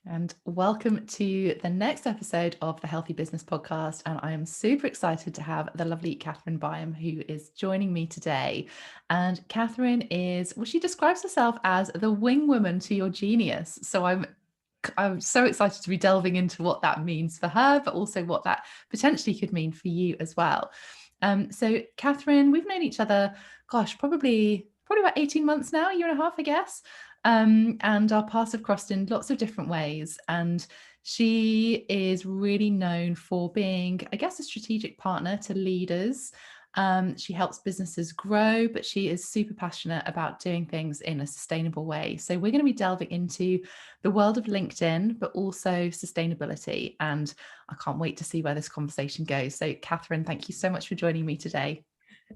And welcome to the next episode of the Healthy Business Podcast. And I am super excited to have the lovely Katherine Byam, who is joining me today. And Katherine she describes herself as the wing woman to your genius. So I'm so excited to be delving into what that means for her, but also what that potentially could mean for you as well. So Katherine, we've known each other, probably about 18 months now, a year and a half, I guess. And our paths have crossed in lots of different ways. And she is really known for being, I guess, a strategic partner to leaders. She helps businesses grow, but she is super passionate about doing things in a sustainable way. So we're going to be delving into the world of LinkedIn, but also sustainability. And I can't wait to see where this conversation goes. So Katherine, thank you so much for joining me today.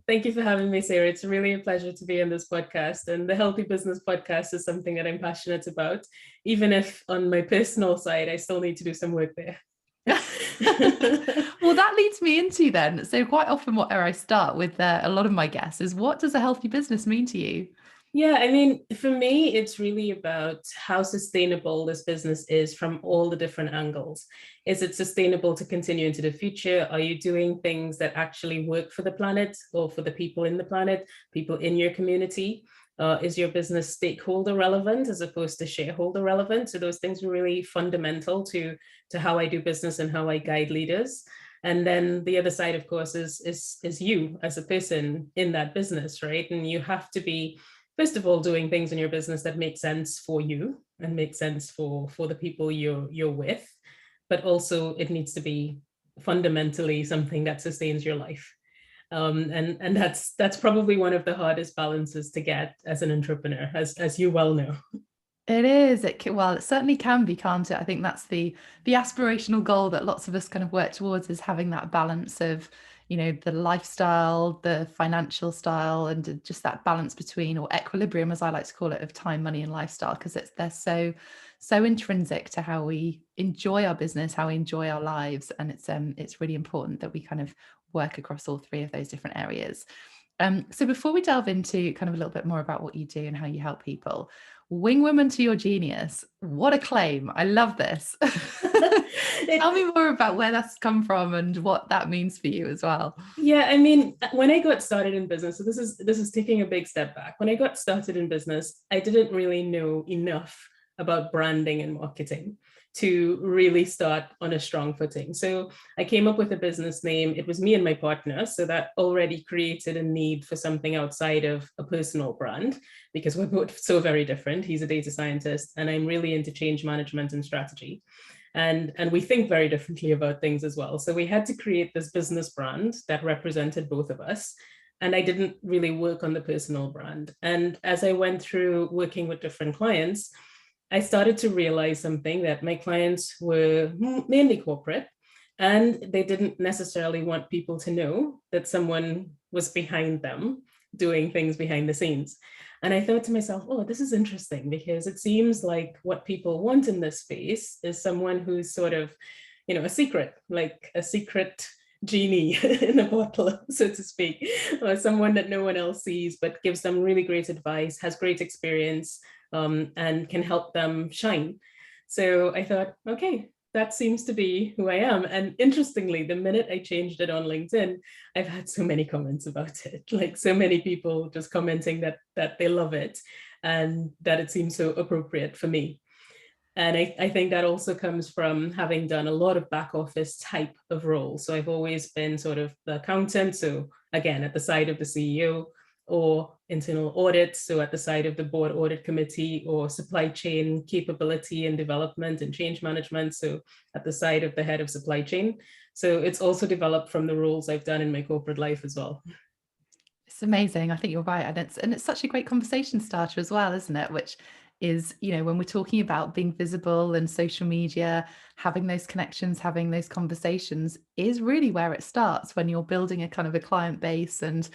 Thank you for having me, Sarah. It's really a pleasure to be on this podcast. And the Healthy Business Podcast is something that I'm passionate about, even if on my personal side, I still need to do some work there. Well, that leads me into then. So quite often where I start with a lot of my guests is, what does a healthy business mean to you? Yeah, I mean, for me, it's really about how sustainable this business is from all the different angles. Is it sustainable to continue into the future? Are you doing things that actually work for the planet or for the people in the planet, people in your community? Is your business stakeholder relevant as opposed to shareholder relevant? So those things are really fundamental to how I do business and how I guide leaders. And then the other side, of course, is you as a person in that business, right? And you have to be, first of all, doing things in your business that make sense for you and make sense for the people you're with, but also it needs to be fundamentally something that sustains your life. And that's probably one of the hardest balances to get as an entrepreneur, as you well know. It is. It certainly can be, can't it? I think that's the aspirational goal that lots of us kind of work towards, is having that balance of, the lifestyle, the financial style, and just that balance between, or equilibrium, as I like to call it, of time, money, and lifestyle, because they're so intrinsic to how we enjoy our business, how we enjoy our lives, and it's really important that we kind of work across all three of those different areas. So before we delve into kind of a little bit more about what you do and how you help people, wing woman to your genius, what a claim. I love this. Tell me more about where that's come from and what that means for you as well. Yeah, I mean, when I got started in business, so this is taking a big step back. When I got started in business, I didn't really know enough about branding and marketing to really start on a strong footing. So I came up with a business name. It was me and my partner. So that already created a need for something outside of a personal brand, because we're both so very different. He's a data scientist, and I'm really into change management and strategy. And we think very differently about things as well. So we had to create this business brand that represented both of us. And I didn't really work on the personal brand. And as I went through working with different clients, I started to realize something, that my clients were mainly corporate, and they didn't necessarily want people to know that someone was behind them doing things behind the scenes. And I thought to myself, oh, this is interesting, because it seems like what people want in this space is someone who's sort of, a secret, like a secret genie in a bottle, so to speak, or someone that no one else sees, but gives them really great advice, has great experience, and can help them shine. So I thought, okay, that seems to be who I am. And interestingly, the minute I changed it on LinkedIn, I've had so many comments about it, like so many people just commenting that they love it and that it seems so appropriate for me. And I think that also comes from having done a lot of back office type of roles. So I've always been sort of the accountant. So again, at the side of the CEO, or internal audit, so at the side of the board audit committee, or supply chain capability and development and change management, so at the side of the head of supply chain. So it's also developed from the roles I've done in my corporate life as well. It's amazing. I think you're right. And it's such a great conversation starter as well, isn't it? Which is, when we're talking about being visible and social media, having those connections, having those conversations is really where it starts when you're building a kind of a client base and,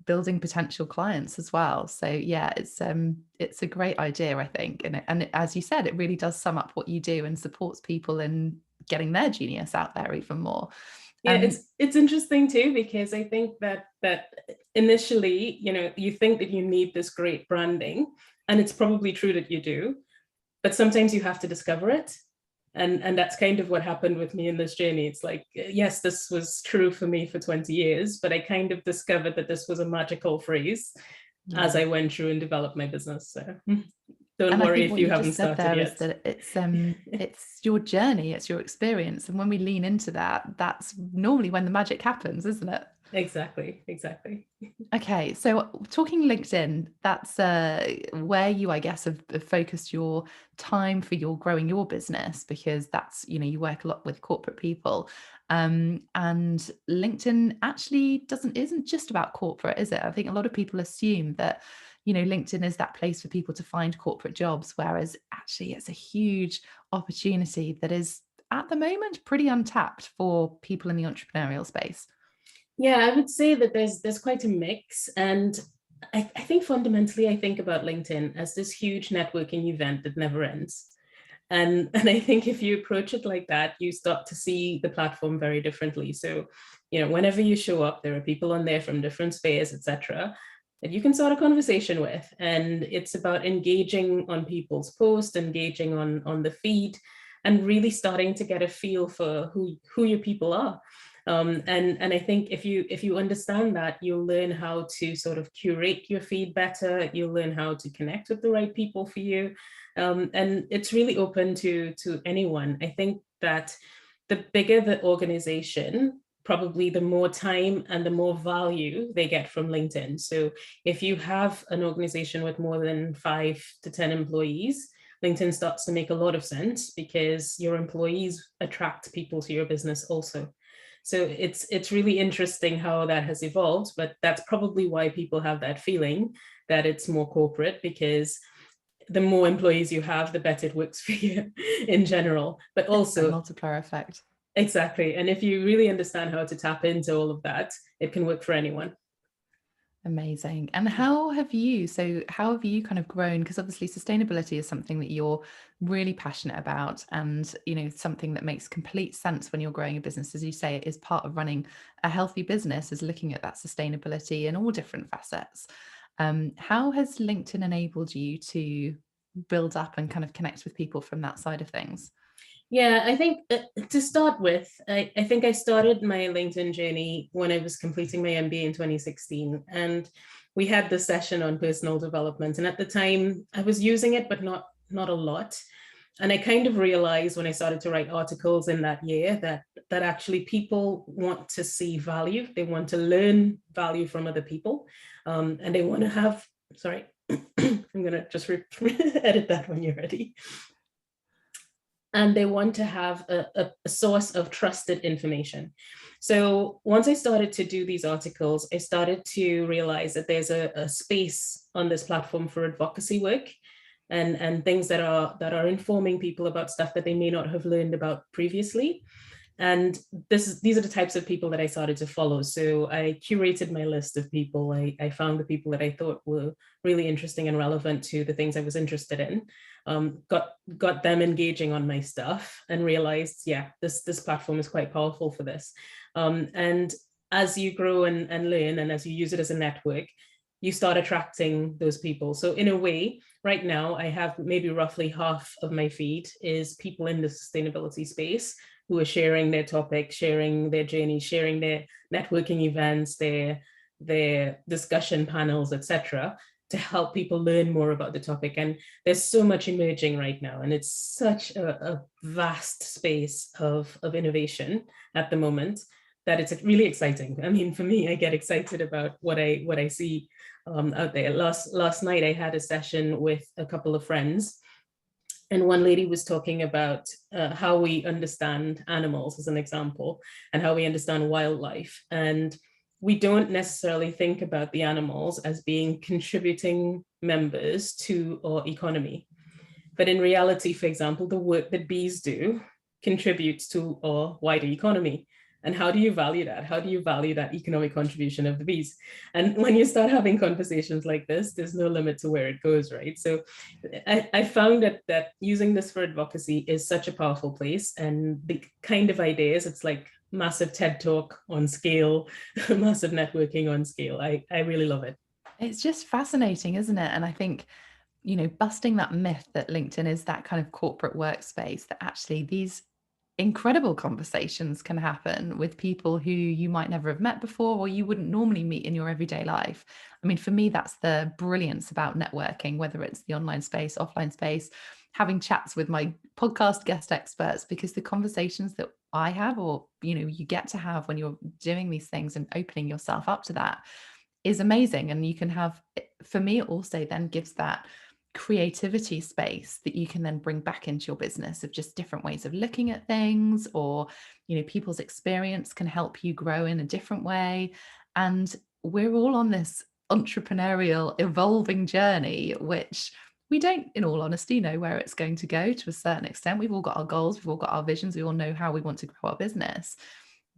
building potential clients as well. So yeah, it's a great idea, I think. And as you said, it really does sum up what you do and supports people in getting their genius out there even more. Yeah, it's interesting too, because I think that initially, you think that you need this great branding, and it's probably true that you do. but sometimes you have to discover it. And that's kind of what happened with me in this journey. It's like, yes, this was true for me for 20 years, but I kind of discovered that this was a magical phrase as I went through and developed my business. So don't And I worry think if what you you haven't just said started there is yet. that it's your journey, it's your experience. And when we lean into that, that's normally when the magic happens, isn't it? Exactly. Okay, so talking LinkedIn, that's where you, I guess, have focused your time for your growing your business, because that's, you work a lot with corporate people. And LinkedIn actually isn't just about corporate, is it? I think a lot of people assume that, LinkedIn is that place for people to find corporate jobs, whereas actually it's a huge opportunity that is at the moment pretty untapped for people in the entrepreneurial space. Yeah, I would say that there's quite a mix. And I think fundamentally, I think about LinkedIn as this huge networking event that never ends. And I think if you approach it like that, you start to see the platform very differently. So, whenever you show up, there are people on there from different spheres, etc., that you can start a conversation with. And it's about engaging on people's posts, engaging on the feed, and really starting to get a feel for who your people are. And I think if you understand that, you'll learn how to sort of curate your feed better. You'll learn how to connect with the right people for you, and it's really open to anyone. I think that the bigger the organization, probably the more time and the more value they get from LinkedIn. So if you have an organization with more than 5 to 10 employees, LinkedIn starts to make a lot of sense, because your employees attract people to your business also. So it's really interesting how that has evolved, but that's probably why people have that feeling that it's more corporate, because the more employees you have, the better it works for you in general. But also, multiplier effect. Exactly. And if you really understand how to tap into all of that, it can work for anyone. Amazing. And how have you kind of grown? Because obviously sustainability is something that you're really passionate about, and, something that makes complete sense when you're growing a business. As you say, it is part of running a healthy business, is looking at that sustainability in all different facets. How has LinkedIn enabled you to build up and kind of connect with people from that side of things? Yeah, I think to start with, I think I started my LinkedIn journey when I was completing my MBA in 2016. And we had this session on personal development. And at the time, I was using it, but not a lot. And I kind of realized when I started to write articles in that year that actually people want to see value. They want to learn value from other people. And they want to have, sorry, I'm going to just edit that when you're ready. And they want to have a source of trusted information. So once I started to do these articles, I started to realize that there's a space on this platform for advocacy work, and things that are informing people about stuff that they may not have learned about previously. And these are the types of people that I started to follow. So I curated my list of people. I found the people that I thought were really interesting and relevant to the things I was interested in. Got them engaging on my stuff, and realized, yeah, this platform is quite powerful for this. And as you grow and learn, and as you use it as a network, you start attracting those people. So in a way, right now, I have maybe roughly half of my feed is people in the sustainability space who are sharing their topic, sharing their journey, sharing their networking events, their discussion panels, etc., to help people learn more about the topic. And there's so much emerging right now, and it's such a vast space of innovation at the moment that it's really exciting. I mean, for me, I get excited about what I see out there. Last night, I had a session with a couple of friends, and one lady was talking about how we understand animals, as an example, and how we understand wildlife. And we don't necessarily think about the animals as being contributing members to our economy. But in reality, for example, the work that bees do contributes to our wider economy. And how do you value that? How do you value that economic contribution of the bees? And when you start having conversations like this, there's no limit to where it goes, right? So I found that using this for advocacy is such a powerful place. And the kind of ideas, it's like massive TED Talk on scale, massive networking on scale. I really love it. It's just fascinating, isn't it? And I think busting that myth that LinkedIn is that kind of corporate workspace, that actually these incredible conversations can happen with people who you might never have met before or you wouldn't normally meet in your everyday life. I mean, for me, that's the brilliance about networking, whether it's the online space, offline space, having chats with my podcast guest experts, because the conversations that I have, or you get to have when you're doing these things and opening yourself up to that, is amazing. And you can have, for me, it also then gives that creativity space that you can then bring back into your business, of just different ways of looking at things, or people's experience can help you grow in a different way. And we're all on this entrepreneurial evolving journey, which we don't, in all honesty, know where it's going to go. To a certain extent, we've all got our goals, we've all got our visions, we all know how we want to grow our business,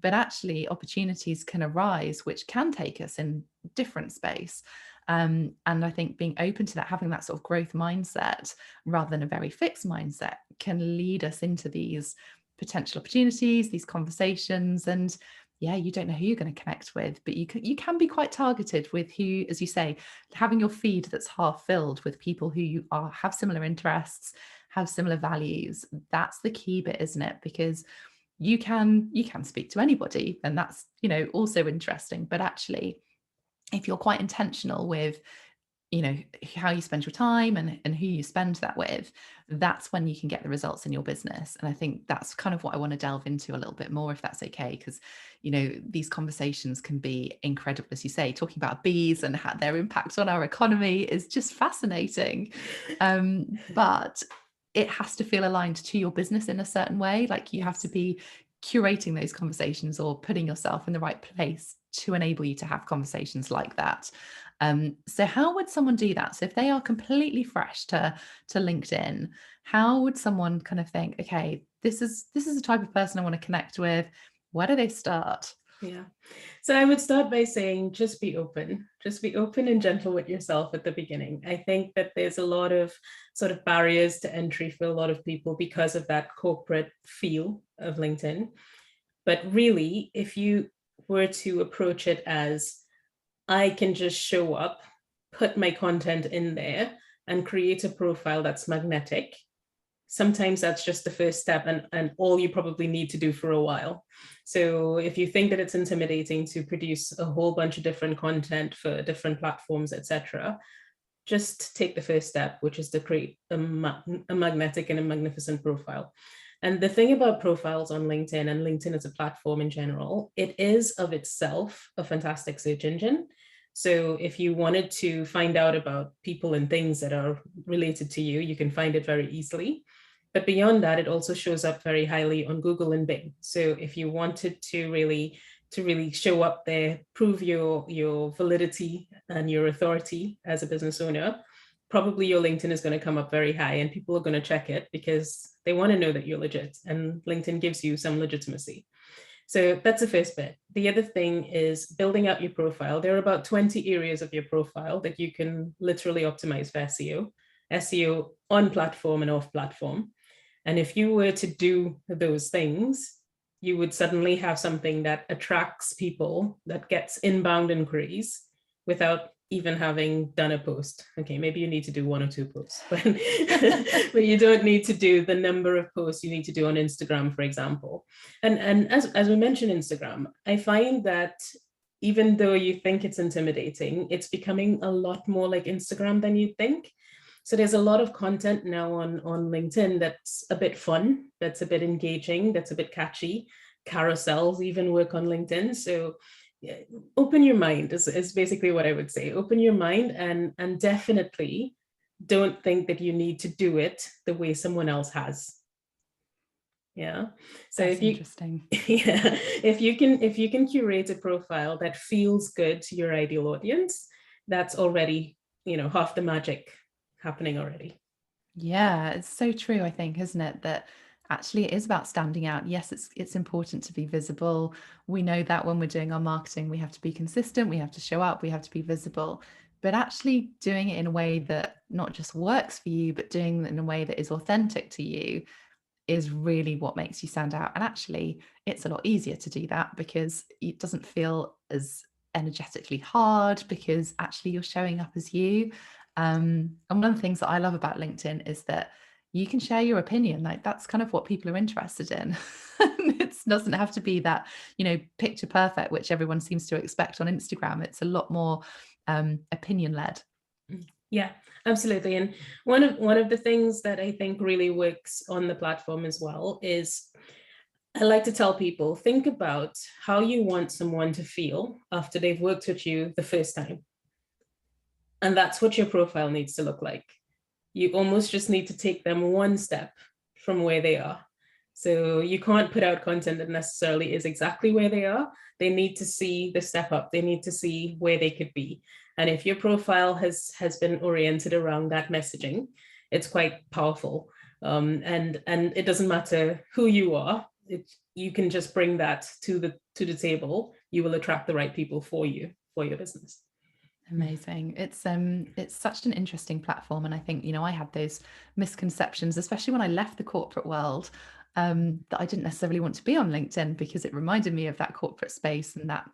but actually opportunities can arise which can take us in different space. And I think being open to that, having that sort of growth mindset rather than a very fixed mindset, can lead us into these potential opportunities, these conversations. And yeah, you don't know who you're going to connect with, but you can be quite targeted with who, as you say, having your feed that's half filled with people who have similar interests, have similar values. That's the key bit, isn't it? Because you can speak to anybody, and that's also interesting. But actually, if you're quite intentional with how you spend your time and who you spend that with, that's when you can get the results in your business. And I think that's kind of what I want to delve into a little bit more, if that's okay, because these conversations can be incredible. As you say, talking about bees and how their impact on our economy is just fascinating, but it has to feel aligned to your business in a certain way. Like you have to be curating those conversations or putting yourself in the right place to enable you to have conversations like that. So how would someone do that? So if they are completely fresh to LinkedIn, how would someone kind of think, okay, this is the type of person I want to connect with? Where do they start? Yeah. So I would start by saying, just be open. Just be open and gentle with yourself at the beginning. I think that there's a lot of sort of barriers to entry for a lot of people because of that corporate feel of LinkedIn. But really, if you were to approach it as, I can just show up, put my content in there, and create a profile that's magnetic, sometimes that's just the first step, and all you probably need to do for a while. So if you think that it's intimidating to produce a whole bunch of different content for different platforms, etc., just take the first step, which is to create a magnetic and a magnificent profile. And the thing about profiles on LinkedIn, and LinkedIn as a platform in general, it is of itself a fantastic search engine. So if you wanted to find out about people and things that are related to you, you can find it very easily. But beyond that, it also shows up very highly on Google and Bing. So if you wanted to really show up there, prove your validity and your authority as a business owner, probably your LinkedIn is going to come up very high, and people are going to check it because they want to know that you're legit, and LinkedIn gives you some legitimacy. So that's the first bit. The other thing is building out your profile. There are about 20 areas of your profile that you can literally optimize for SEO, SEO on platform and off platform. And if you were to do those things, you would suddenly have something that attracts people, that gets inbound inquiries without even having done a post. Okay, maybe you need to do one or two posts, but, but you don't need to do the number of posts you need to do on Instagram, for example. And as we mentioned, Instagram, I find that even though you think it's intimidating, it's becoming a lot more like Instagram than you think. So there's a lot of content now on LinkedIn that's a bit fun, that's a bit engaging, that's a bit catchy. Carousels even work on LinkedIn. So yeah, open your mind is basically what I would say. Open your mind, and definitely don't think that you need to do it the way someone else has. Yeah. So That's if you interesting. yeah, if you can curate a profile that feels good to your ideal audience, that's already, half the magic happening already. Yeah, it's so true, I think, isn't it? That actually it is about standing out. Yes, it's important to be visible. We know that when we're doing our marketing, we have to be consistent, we have to show up, we have to be visible. But actually doing it in a way that not just works for you, but doing it in a way that is authentic to you is really what makes you stand out. And actually, it's a lot easier to do that because it doesn't feel as energetically hard, because actually you're showing up as you. And one of the things that I love about LinkedIn is that you can share your opinion. Like, that's kind of what people are interested in. It doesn't have to be that, picture perfect, which everyone seems to expect on Instagram. It's a lot more opinion led. Yeah, absolutely. And one of the things that I think really works on the platform as well is, I like to tell people, think about how you want someone to feel after they've worked with you the first time. And that's what your profile needs to look like. You almost just need to take them one step from where they are. So you can't put out content that necessarily is exactly where they are. They need to see the step up. They need to see where they could be. And if your profile has been oriented around that messaging, it's quite powerful. And it doesn't matter who you are. You can just bring that to the table. You will attract the right people for you, for your business. Amazing. It's such an interesting platform. And I think, I had those misconceptions, especially when I left the corporate world, that I didn't necessarily want to be on LinkedIn because it reminded me of that corporate space, and that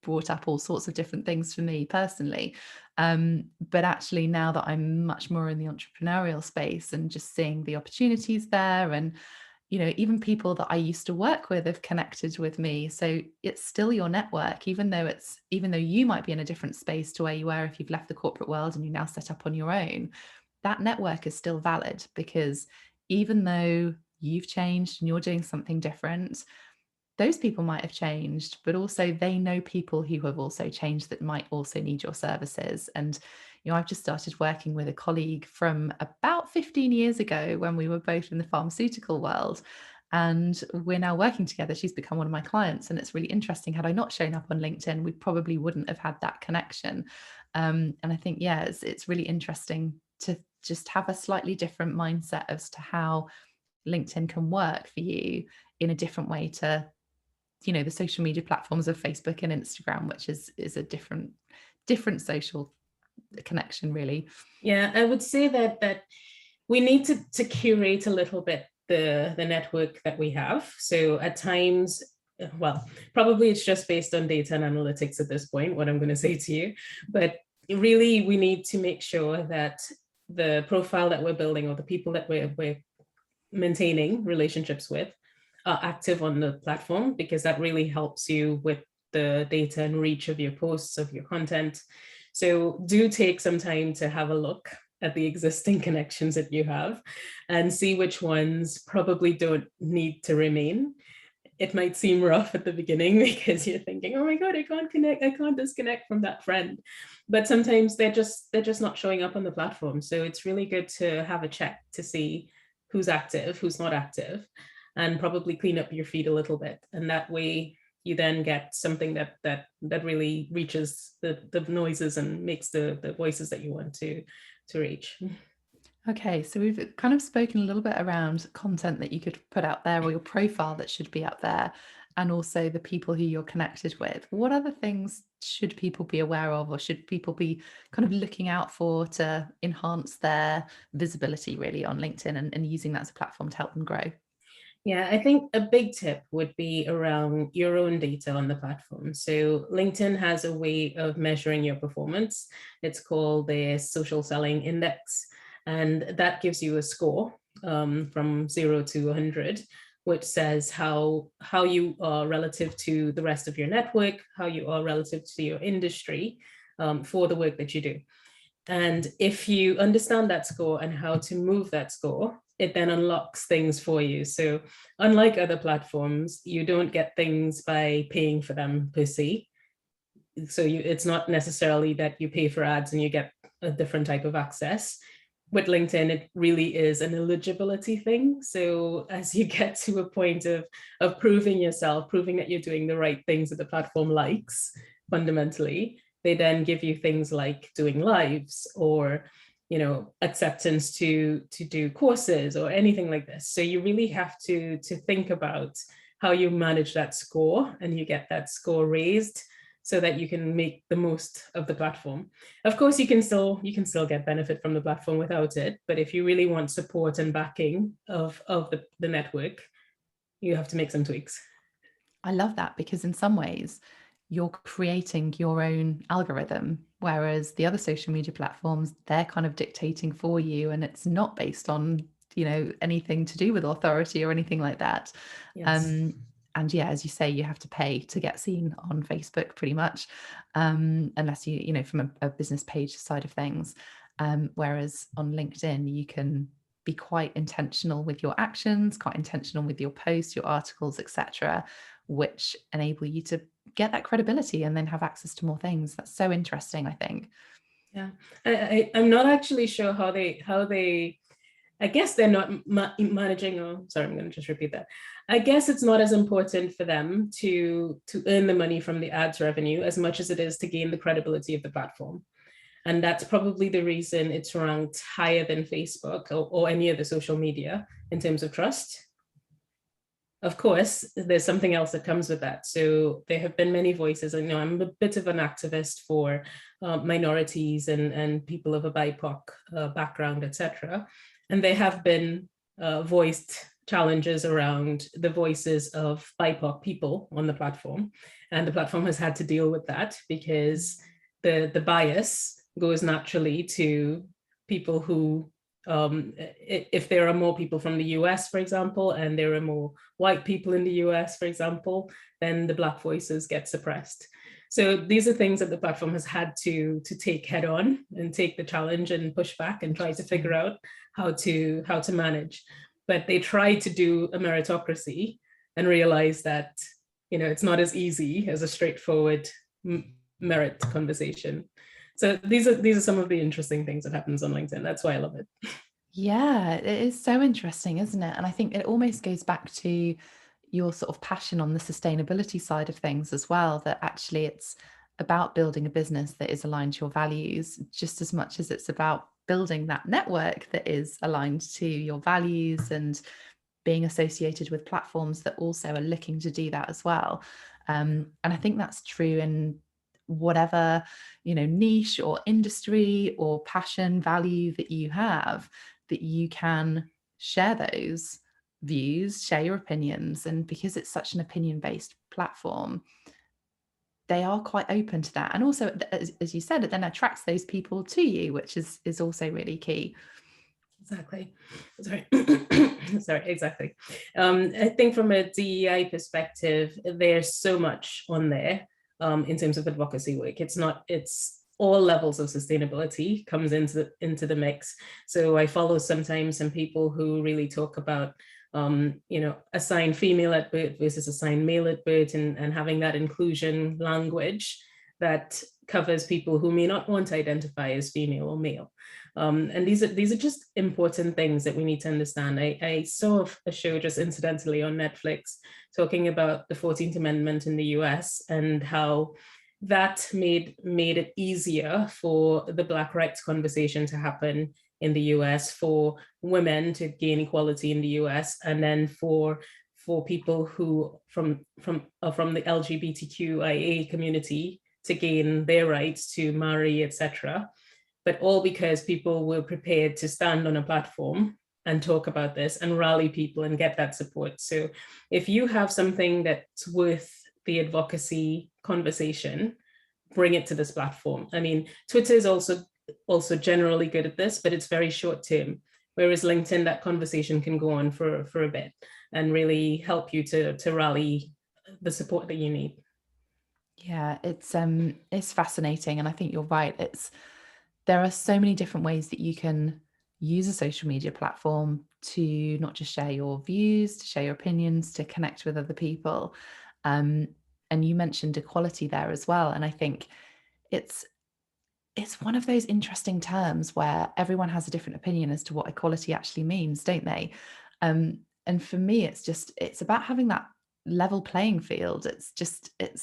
brought up all sorts of different things for me personally. But actually, now that I'm much more in the entrepreneurial space and just seeing the opportunities there, and even people that I used to work with have connected with me. So it's still your network, even though you might be in a different space to where you were if you've left the corporate world and you now set up on your own. That network is still valid, because even though you've changed and you're doing something different, those people might have changed, but also they know people who have also changed that might also need your services. And, I've just started working with a colleague from about 15 years ago when we were both in the pharmaceutical world. And we're now working together. She's become one of my clients. And it's really interesting. Had I not shown up on LinkedIn, we probably wouldn't have had that connection. And I think, yeah, it's really interesting to just have a slightly different mindset as to how LinkedIn can work for you in a different way to the social media platforms of Facebook and Instagram, which is a different social connection, really. Yeah, I would say that we need to curate a little bit the network that we have. So at times, well, probably it's just based on data and analytics at this point, what I'm going to say to you, but really we need to make sure that the profile that we're building, or the people that we're maintaining relationships with, are active on the platform, because that really helps you with the data and reach of your posts, of your content. So do take some time to have a look at the existing connections that you have and see which ones probably don't need to remain. It might seem rough at the beginning because you're thinking, oh my God, I can't disconnect from that friend. But sometimes they're just not showing up on the platform. So it's really good to have a check to see who's active, who's not active, and probably clean up your feed a little bit. And that way you then get something that really reaches the noises and makes the voices that you want to reach. Okay, so we've kind of spoken a little bit around content that you could put out there, or your profile that should be up there, and also the people who you're connected with. What other things should people be aware of, or should people be kind of looking out for to enhance their visibility really on LinkedIn, and using that as a platform to help them grow? Yeah, I think a big tip would be around your own data on the platform. So LinkedIn has a way of measuring your performance. It's called the social selling index, and that gives you a score from 0 to 100, which says how you are relative to the rest of your network, how you are relative to your industry, for the work that you do. And if you understand that score and how to move that score, it then unlocks things for you. So unlike other platforms, you don't get things by paying for them per se. So it's not necessarily that you pay for ads and you get a different type of access. With LinkedIn, it really is an eligibility thing. So as you get to a point of proving yourself, proving that you're doing the right things that the platform likes, fundamentally, they then give you things like doing lives, or acceptance to do courses or anything like this. So you really have to think about how you manage that score, and you get that score raised so that you can make the most of the platform. Of course, you can still get benefit from the platform without it, but if you really want support and backing of the network, you have to make some tweaks. I love that, because in some ways you're creating your own algorithm, whereas the other social media platforms, they're kind of dictating for you, and it's not based on, anything to do with authority or anything like that. Yes. And yeah, as you say, you have to pay to get seen on Facebook pretty much, unless from a business page side of things. Whereas on LinkedIn, you can be quite intentional with your actions, quite intentional with your posts, your articles, etc., which enable you to get that credibility and then have access to more things. That's so interesting, I think. Yeah, I'm not actually sure how they. I guess they're not managing. Oh, sorry, I'm going to just repeat that. I guess it's not as important for them to earn the money from the ads revenue as much as it is to gain the credibility of the platform. And that's probably the reason it's ranked higher than Facebook or any other social media in terms of trust. Of course, there's something else that comes with that. So there have been many voices. I'm a bit of an activist for minorities and people of a BIPOC background, etc. And there have been voiced challenges around the voices of BIPOC people on the platform. And the platform has had to deal with that because the bias goes naturally to people who, if there are more people from the US, for example, and there are more white people in the US, for example, then the Black voices get suppressed. So these are things that the platform has had to take head on and take the challenge and push back and try to figure out how to manage. But they try to do a meritocracy and realize that it's not as easy as a straightforward merit conversation. So these are some of the interesting things that happens on LinkedIn. That's why I love it. Yeah, it is so interesting, isn't it? And I think it almost goes back to your sort of passion on the sustainability side of things as well, that actually it's about building a business that is aligned to your values just as much as it's about building that network that is aligned to your values and being associated with platforms that also are looking to do that as well. And I think that's true in whatever niche or industry or passion value that you have, that you can share those views, share your opinions. And because it's such an opinion-based platform, they are quite open to that. And also, as you said, it then attracts those people to you, which is also really key. Exactly. Sorry. Sorry, exactly. I think from a DEI perspective, there's so much on there in terms of advocacy work. It's all levels of sustainability comes into the mix. So I follow sometimes some people who really talk about assigned female at birth versus assigned male at birth, and having that inclusion language that covers people who may not want to identify as female or male. And these are just important things that we need to understand. I saw a show just incidentally on Netflix talking about the 14th Amendment in the US and how that made it easier for the Black rights conversation to happen in the US, for women to gain equality in the US, and then for people who from the LGBTQIA community to gain their rights to marry, etc. But all because people were prepared to stand on a platform and talk about this and rally people and get that support. So if you have something that's worth the advocacy conversation, bring it to this platform. I mean, Twitter is also generally good at this, but it's very short term. Whereas LinkedIn, that conversation can go on for a bit and really help you to rally the support that you need. Yeah, it's fascinating. And I think you're right. There are so many different ways that you can use a social media platform to not just share your views, to share your opinions, to connect with other people. And you mentioned equality there as well. And I think it's one of those interesting terms where everyone has a different opinion as to what equality actually means, don't they? And for me, it's about having that level playing field. It's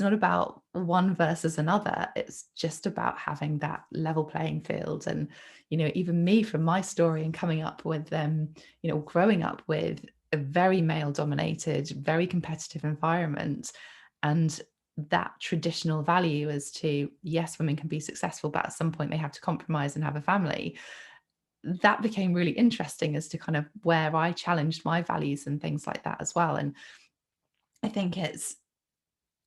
not about one versus another. It's just about having that level playing field. And, even me, from my story and coming up with growing up with a very male dominated, very competitive environment, and that traditional value as to, yes, women can be successful, but at some point they have to compromise and have a family. That became really interesting as to kind of where I challenged my values and things like that as well. And I think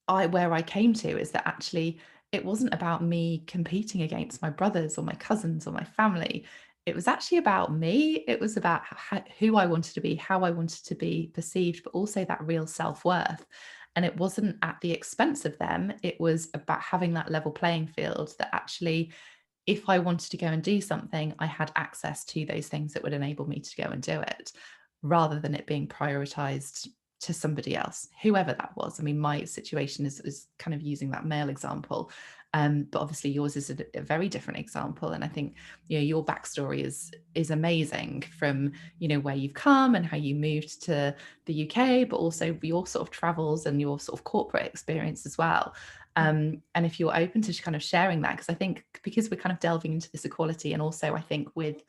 where I came to is that actually it wasn't about me competing against my brothers or my cousins or my family. It was actually about me. It was about who I wanted to be, how I wanted to be perceived, but also that real self-worth. And it wasn't at the expense of them. It was about having that level playing field, that actually, if I wanted to go and do something, I had access to those things that would enable me to go and do it, rather than it being prioritized to somebody else, whoever that was. I mean, my situation is kind of using that male example, but obviously yours is a very different example. And I think, you know, your backstory is amazing, from, you know, where you've come and how you moved to the UK, but also your sort of travels and your sort of corporate experience as well. And if you're open to kind of sharing that, because I think, because we're kind of delving into this equality, and also I think with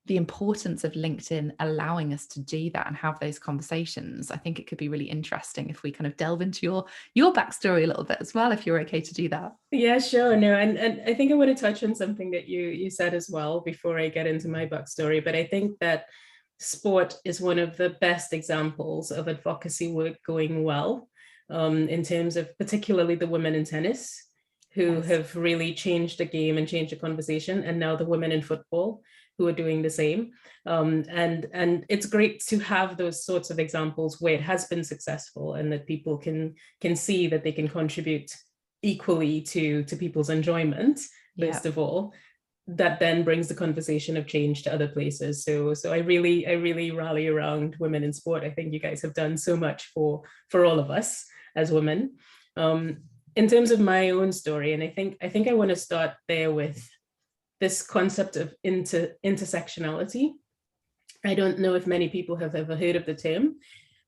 the importance of LinkedIn allowing us to do that and have those conversations, I think it could be really interesting if we kind of delve into your backstory a little bit as well, if you're okay to do that. Yeah, sure. No, and I think I want to touch on something that you said as well before I get into my backstory. But I think that sport is one of the best examples of advocacy work going well, in terms of particularly the women in tennis, who Yes. have really changed the game and changed the conversation, and now the women in football who are doing the same. And it's great to have those sorts of examples where it has been successful, and that people can see that they can contribute equally to people's enjoyment, Yeah. first of all. That then brings the conversation of change to other places. So I really rally around women in sport. I think you guys have done so much for all of us as women. In terms of my own story, and I think I want to start there with this concept of intersectionality. I don't know if many people have ever heard of the term,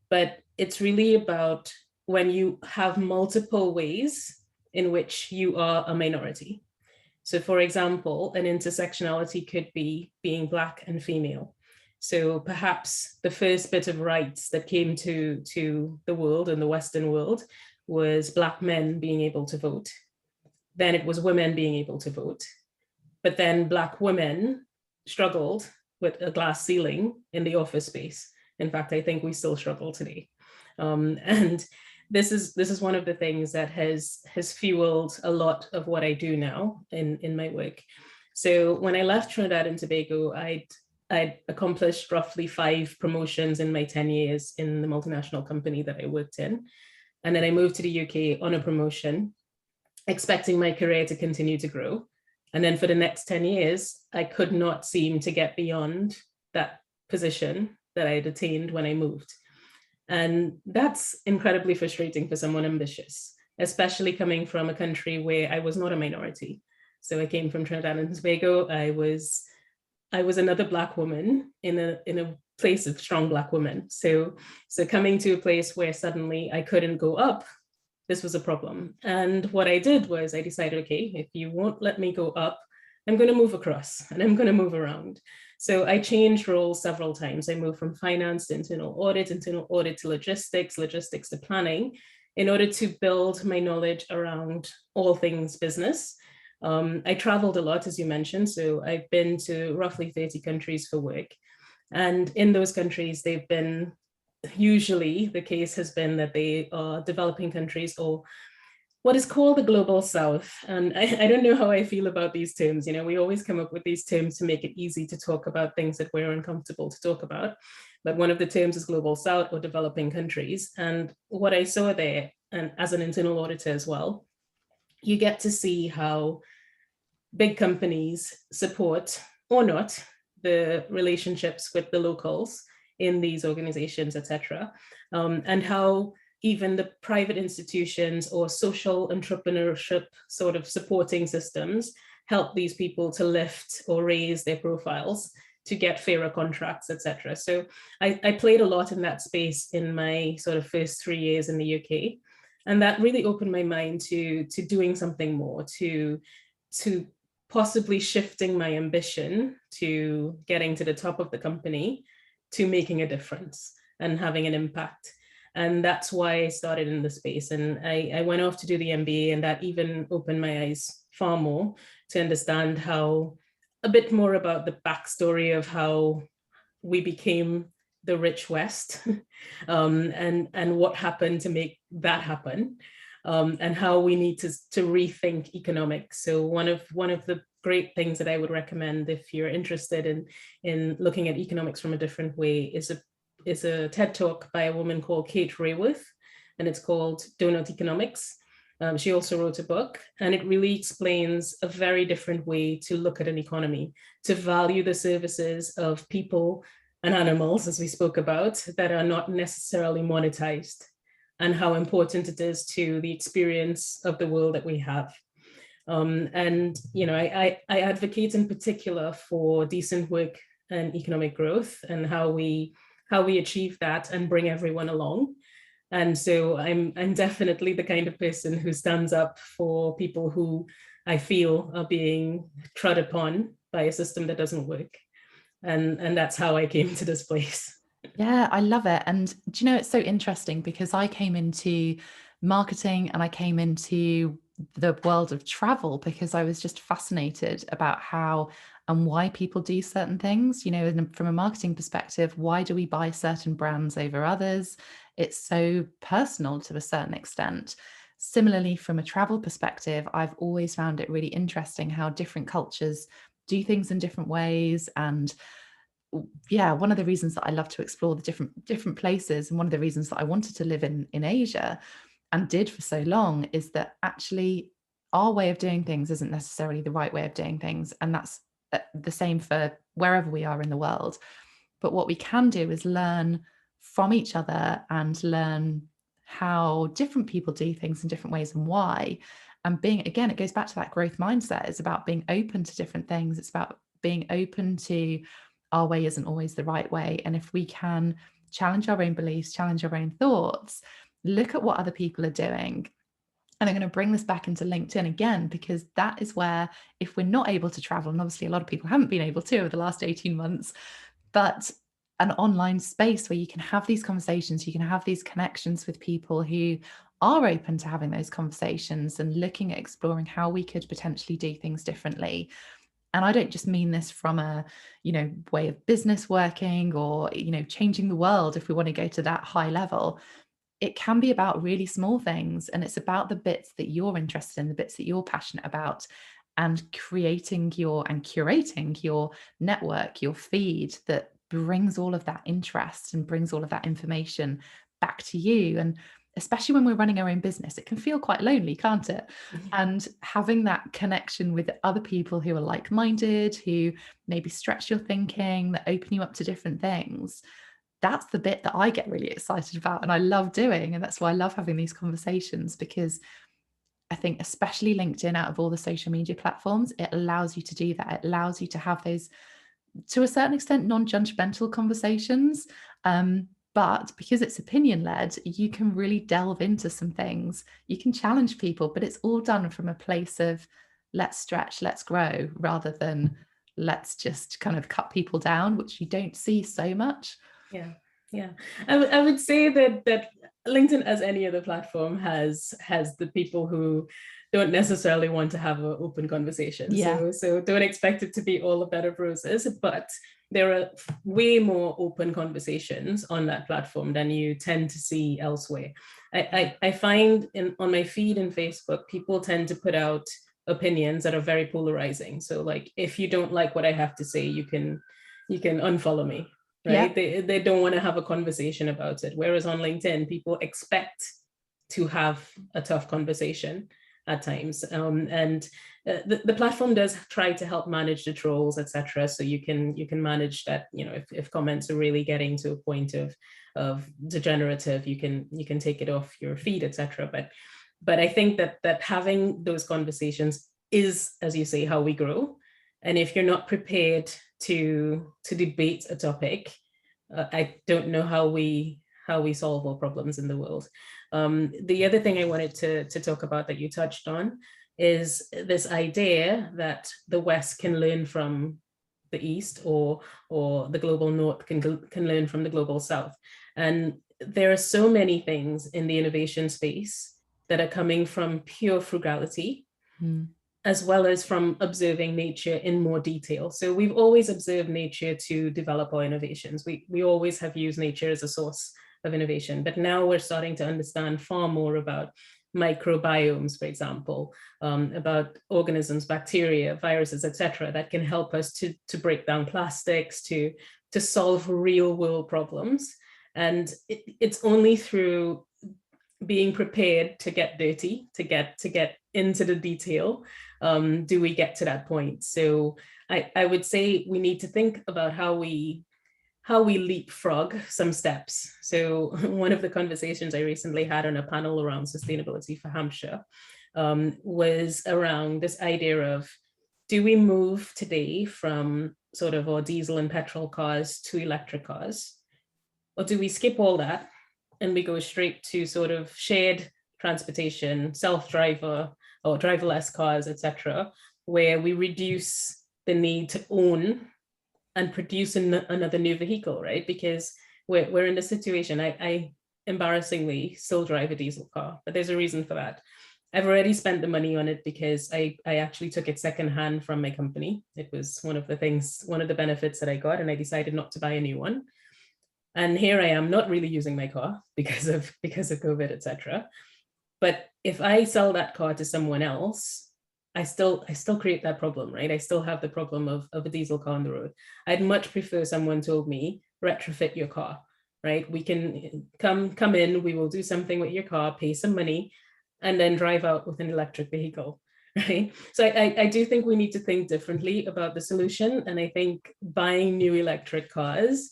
but it's really about when you have multiple ways in which you are a minority. So for example, an intersectionality could be being Black and female. So perhaps the first bit of rights that came to the world, and the Western world, was Black men being able to vote. Then it was women being able to vote. But then Black women struggled with a glass ceiling in the office space. In fact, I think we still struggle today. And this is one of the things that has fueled a lot of what I do now in my work. So when I left Trinidad and Tobago, I'd accomplished roughly 5 promotions in my 10 years in the multinational company that I worked in. And then I moved to the UK on a promotion, expecting my career to continue to grow. And then for the next 10 years, I could not seem to get beyond that position that I had attained when I moved. And that's incredibly frustrating for someone ambitious, especially coming from a country where I was not a minority. So I came from Trinidad and Tobago. I was another Black woman in a place of strong Black women. So coming to a place where suddenly I couldn't go up, this was a problem. And what I did was I decided, okay, if you won't let me go up, I'm going to move across and I'm going to move around. So I changed roles several times. I moved from finance to internal audit to logistics, logistics to planning, in order to build my knowledge around all things business. I traveled a lot, as you mentioned. So I've been to roughly 30 countries for work. And in those countries, they've been, usually the case has been that they are developing countries, or what is called the global south. And I don't know how I feel about these terms. You know, we always come up with these terms to make it easy to talk about things that we're uncomfortable to talk about. But one of the terms is global south, or developing countries. And what I saw there, and as an internal auditor as well, you get to see how big companies support or not the relationships with the locals in these organizations, etc., and how even the private institutions or social entrepreneurship sort of supporting systems help these people to lift or raise their profiles to get fairer contracts, etc. So I played a lot in that space in my sort of first 3 years in the UK. And that really opened my mind to doing something more, to possibly shifting my ambition to getting to the top of the company, to making a difference and having an impact. And that's why I started in the space. And I went off to do the MBA, and that even opened my eyes far more to understand how, a bit more about the backstory of how we became the rich West, and what happened to make that happen. and how we need to rethink economics. So one of the great things that I would recommend if you're interested in looking at economics from a different way is a TED talk by a woman called Kate Raworth, and it's called Donut Economics. She also wrote a book, and it really explains a very different way to look at an economy, to value the services of people and animals, as we spoke about, that are not necessarily monetized, and how important it is to the experience of the world that we have. And I advocate in particular for decent work and economic growth, and how we achieve that and bring everyone along. And so I'm definitely the kind of person who stands up for people who I feel are being trod upon by a system that doesn't work. And that's how I came to this place. Yeah, I love it. And do you know, it's so interesting because I came into marketing and I came into the world of travel because I was just fascinated about how and why people do certain things. You know, and from a marketing perspective, why do we buy certain brands over others? It's so personal to a certain extent. Similarly, from a travel perspective, I've always found it really interesting how different cultures do things in different ways. And yeah, one of the reasons that I love to explore the different places, and one of the reasons that I wanted to live in Asia and did for so long, is that actually our way of doing things isn't necessarily the right way of doing things, and that's the same for wherever we are in the world. But what we can do is learn from each other and learn how different people do things in different ways and why. And being, again, it goes back to that growth mindset. It's about being open to different things. It's about being open to our way isn't always the right way. And if we can challenge our own beliefs, challenge our own thoughts, look at what other people are doing. And I'm going to bring this back into LinkedIn again, because that is where, if we're not able to travel, and obviously a lot of people haven't been able to over the last 18 months, but an online space where you can have these conversations, you can have these connections with people who are open to having those conversations and looking at exploring how we could potentially do things differently. And I don't just mean this from a, way of business working or, changing the world if we want to go to that high level. It can be about really small things, and it's about the bits that you're interested in, the bits that you're passionate about, and curating your network, your feed that brings all of that interest and brings all of that information back to you. And especially when we're running our own business, it can feel quite lonely, can't it? And having that connection with other people who are like-minded, who maybe stretch your thinking, that open you up to different things, that's the bit that I get really excited about and I love doing. And that's why I love having these conversations, because I think especially LinkedIn, out of all the social media platforms, it allows you to do that. It allows you to have those, to a certain extent, non-judgmental conversations. But because it's opinion led, you can really delve into some things. You can challenge people, but it's all done from a place of let's stretch, let's grow, rather than let's just kind of cut people down, which you don't see so much. Yeah. I would say that LinkedIn, as any other platform, has the people who don't necessarily want to have an open conversation. Yeah. So don't expect it to be all a bed of roses, but there are way more open conversations on that platform than you tend to see elsewhere. I find on my feed in Facebook, people tend to put out opinions that are very polarizing. So like, if you don't like what I have to say, you can unfollow me. Right? Yeah. They don't want to have a conversation about it. Whereas on LinkedIn, people expect to have a tough conversation at times. And the platform does try to help manage the trolls, etc. So you can manage that. If comments are really getting to a point of degenerative, you can take it off your feed, etc. But I think that having those conversations is, as you say, how we grow. And if you're not prepared to debate a topic, I don't know how we solve all problems in the world. The other thing I wanted to talk about that you touched on is this idea that the West can learn from the East, or the global North can learn from the global South. And there are so many things in the innovation space that are coming from pure frugality. As well as from observing nature in more detail. So we've always observed nature to develop our innovations. We always have used nature as a source of innovation, but now we're starting to understand far more about microbiomes, for example, about organisms, bacteria, viruses, etc., that can help us to break down plastics, to solve real world problems. And it's only through being prepared to get dirty, to get into the detail, do we get to that point. So I would say we need to think about how we leapfrog some steps. So one of the conversations I recently had on a panel around sustainability for Hampshire was around this idea of, do we move today from sort of our diesel and petrol cars to electric cars? Or do we skip all that and we go straight to sort of shared transportation, self-driver or driverless cars, etc., where we reduce the need to own and produce another new vehicle, right? Because we're in a situation, I embarrassingly still drive a diesel car, but there's a reason for that. I've already spent the money on it because I actually took it secondhand from my company. It was one of the benefits that I got, and I decided not to buy a new one. And here I am not really using my car because of COVID, etc. But if I sell that car to someone else, I still create that problem, right? I still have the problem of a diesel car on the road. I'd much prefer someone told me, retrofit your car, right? We can come in, we will do something with your car, pay some money, and then drive out with an electric vehicle, right? So I do think we need to think differently about the solution. And I think buying new electric cars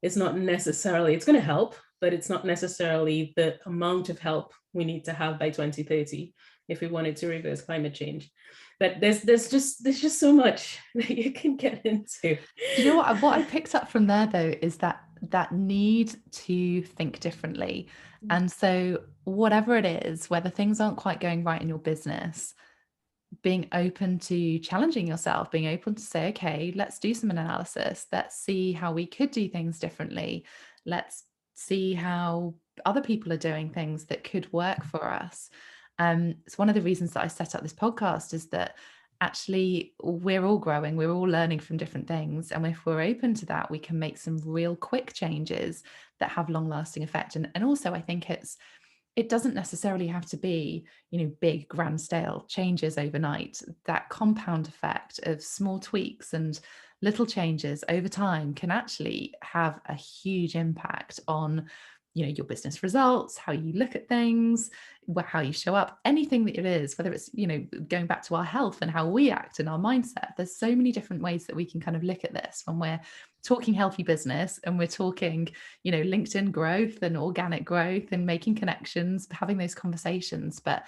is not necessarily, it's going to help, but it's not necessarily the amount of help we need to have by 2030 if we wanted to reverse climate change. But there's just so much that you can get into. You know what I picked up from there though is that need to think differently. And so whatever it is, whether things aren't quite going right in your business, being open to challenging yourself, being open to say, okay, let's do some analysis. Let's see how we could do things differently. Let's see how other people are doing things that could work for us. It's one of the reasons that I set up this podcast is that actually we're all growing, we're all learning from different things. And if we're open to that, we can make some real quick changes that have long lasting effect. And also I think it doesn't necessarily have to be, big grand scale changes overnight. That compound effect of small tweaks and little changes over time can actually have a huge impact on, your business results, how you look at things, how you show up, anything that it is, whether it's, going back to our health and how we act and our mindset. There's so many different ways that we can kind of look at this when we're talking healthy business and we're talking, LinkedIn growth and organic growth and making connections, having those conversations. But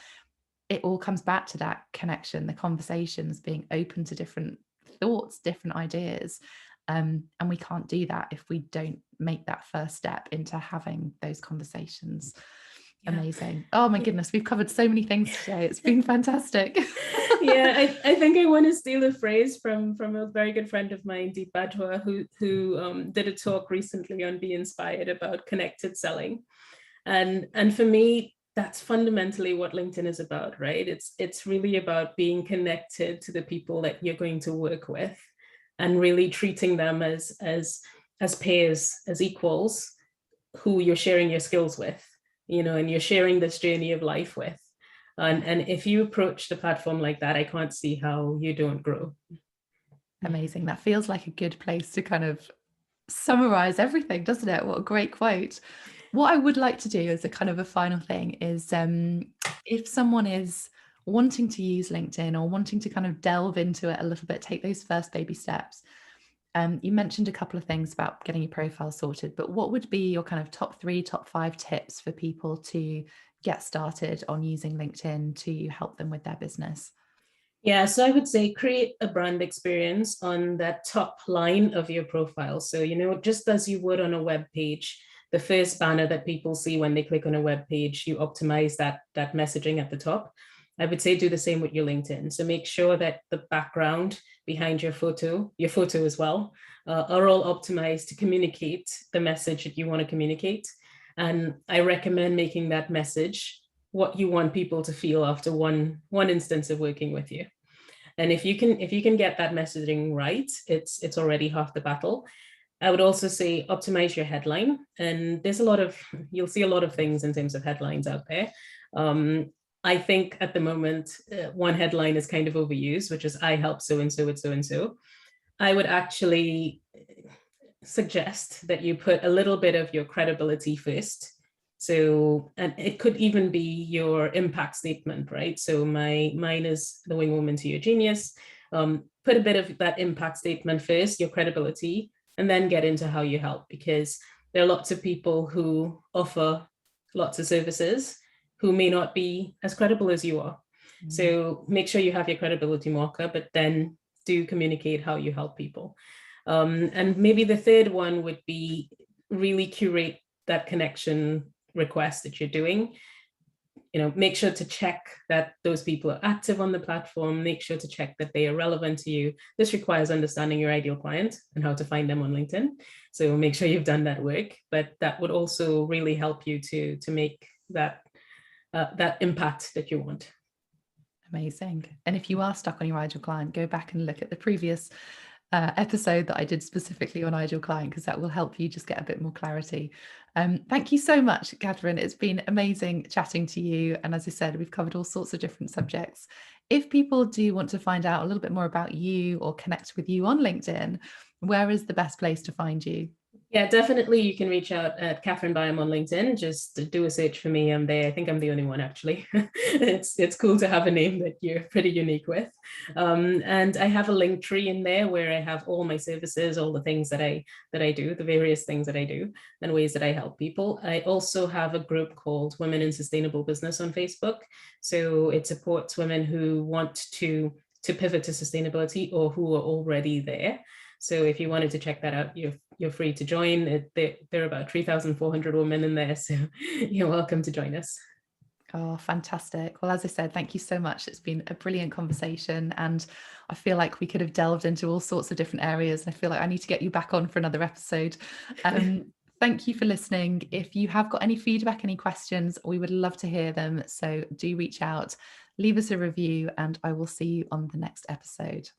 it all comes back to that connection, the conversations, being open to different thoughts, different ideas. And we can't do that if we don't make that first step into having those conversations. Yeah. Amazing. Oh my goodness, we've covered so many things today. It's been fantastic. Yeah, I think I want to steal a phrase from a very good friend of mine, Deep Badwa, who did a talk recently on Be Inspired about connected selling. And for me, that's fundamentally what LinkedIn is about, right? It's really about being connected to the people that you're going to work with and really treating them as peers, as equals, who you're sharing your skills with, and you're sharing this journey of life with. And if you approach the platform like that, I can't see how you don't grow. Amazing. That feels like a good place to kind of summarize everything, doesn't it? What a great quote. What I would like to do as a kind of a final thing is if someone is wanting to use LinkedIn or wanting to kind of delve into it a little bit, take those first baby steps. You mentioned a couple of things about getting your profile sorted, but what would be your kind of top 3, top 5 tips for people to get started on using LinkedIn to help them with their business? Yeah, so I would say create a brand experience on that top line of your profile. So, just as you would on a web page, the first banner that people see when they click on a web page, you optimize that messaging at the top. I would say do the same with your LinkedIn. So make sure that the background behind your photo as well, are all optimized to communicate the message that you want to communicate. And I recommend making that message what you want people to feel after one instance of working with you. And if you can get that messaging right, it's already half the battle. I would also say optimize your headline. And you'll see a lot of things in terms of headlines out there. I think at the moment, one headline is kind of overused, which is I help so and so with so and so. I would actually suggest that you put a little bit of your credibility first. So, and it could even be your impact statement, right? So mine is the wing woman to your genius. Put a bit of that impact statement first, your credibility, and then get into how you help, because there are lots of people who offer lots of services who may not be as credible as you are. So make sure you have your credibility marker, but then do communicate how you help people. And maybe the third one would be really curate that connection request that you're doing. Make sure to check that those people are active on the platform. Make sure to check that they are relevant to you. This requires understanding your ideal client and how to find them on LinkedIn. So make sure you've done that work, but that would also really help you to make that impact that you want. Amazing. And if you are stuck on your ideal client, go back and look at the previous episode that I did specifically on ideal client, because that will help you just get a bit more clarity. Thank you so much, Katherine. It's been amazing chatting to you. And as I said, we've covered all sorts of different subjects. If people do want to find out a little bit more about you or connect with you on LinkedIn, where is the best place to find you? Yeah, definitely. You can reach out at Katherine Byam on LinkedIn. Just do a search for me. I'm there. I think I'm the only one, actually. It's cool to have a name that you're pretty unique with. And I have a link tree in there where I have all my services, all the things that I do, the various things that I do, and ways that I help people. I also have a group called Women in Sustainable Business on Facebook. So it supports women who want to pivot to sustainability or who are already there. So if you wanted to check that out, you're free to join. There are about 3,400 women in there, so you're welcome to join us. Oh, fantastic. Well, as I said, thank you so much. It's been a brilliant conversation, and I feel like we could have delved into all sorts of different areas. And I feel like I need to get you back on for another episode. Thank you for listening. If you have got any feedback, any questions, we would love to hear them. So do reach out, leave us a review, and I will see you on the next episode.